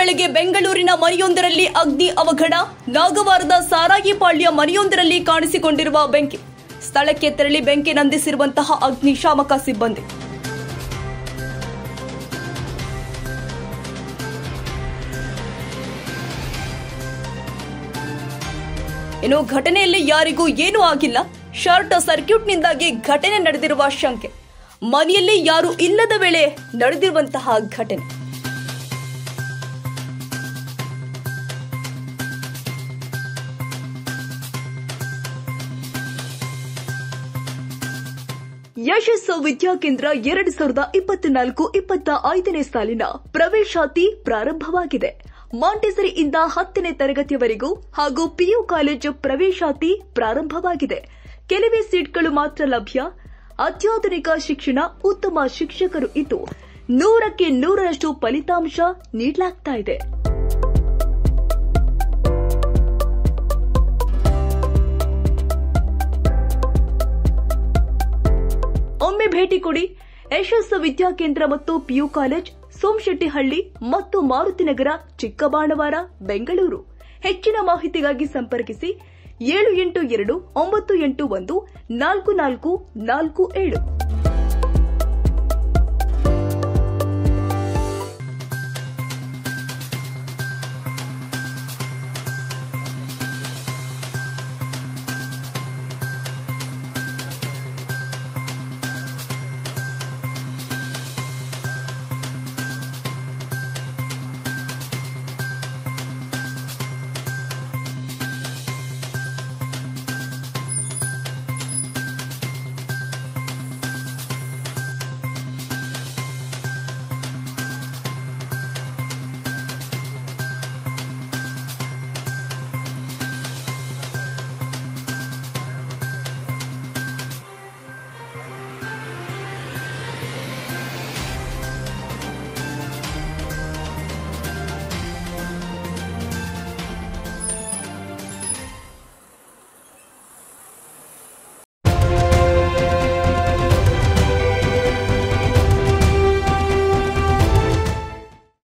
ಬೆಳಗ್ಗೆ ಬೆಂಗಳೂರಿನ ಮನೆಯೊಂದರಲ್ಲಿ ಅಗ್ನಿ ಅವಘಡ. ನಾಗವಾರದ ಸಾರಾಯಿಪಾಳ್ಯ ಮನೆಯೊಂದರಲ್ಲಿ ಕಾಣಿಸಿಕೊಂಡಿರುವ ಬೆಂಕಿ. ಸ್ಥಳಕ್ಕೆ ತೆರಳಿ ಬೆಂಕಿ ನಂದಿಸಿರುವಂತಹ ಅಗ್ನಿಶಾಮಕ ಸಿಬ್ಬಂದಿ. ಇನ್ನು ಘಟನೆಯಲ್ಲಿ ಯಾರಿಗೂ ಏನೂ ಆಗಿಲ್ಲ. ಶಾರ್ಟ್ ಸರ್ಕ್ಯೂಟ್ನಿಂದಾಗಿ ಘಟನೆ ನಡೆದಿರುವ ಶಂಕೆ. ಮನೆಯಲ್ಲಿ ಯಾರೂ ಇಲ್ಲದ ವೇಳೆ ನಡೆದಿರುವಂತಹ ಘಟನೆ. ಯಶಸ್ಸು ವಿದ್ಯಾಕೇಂದ್ರ 2024-25ನೇ ಸಾಲಿನ ಪ್ರವೇಶಾತಿ ಪ್ರಾರಂಭವಾಗಿದೆ. ಮಾಂಟೆಸರಿಯಿಂದ 10ನೇ ತರಗತಿಯವರೆಗೂ ಹಾಗೂ ಪಿಯು ಕಾಲೇಜು ಪ್ರವೇಶಾತಿ ಪ್ರಾರಂಭವಾಗಿದೆ. ಕೆಲವೇ ಸೀಟ್ಗಳು ಮಾತ್ರ ಲಭ್ಯ. ಅತ್ಯಾಧುನಿಕ ಶಿಕ್ಷಣ, ಉತ್ತಮ ಶಿಕ್ಷಕರು ಇದ್ದು 100ಕ್ಕೆ 100ರಷ್ಟು ಫಲಿತಾಂಶ ನೀಡಲಾಗ್ತಾ ಇದೆ. ಒಮ್ಮೆ ಭೇಟಿ ಕೊಡಿ. ಯಶಸ್ಸು ವಿದ್ಯಾಕೇಂದ್ರ ಮತ್ತು ಪಿಯು ಕಾಲೇಜ್, ಸೋಮಶೆಟ್ಟಿಹಳ್ಳಿ ಮತ್ತು ಮಾರುತಿನಗರ, ಚಿಕ್ಕಬಾಣವಾರ, ಬೆಂಗಳೂರು. ಹೆಚ್ಚಿನ ಮಾಹಿತಿಗಾಗಿ ಸಂಪರ್ಕಿಸಿ 782-981-4447.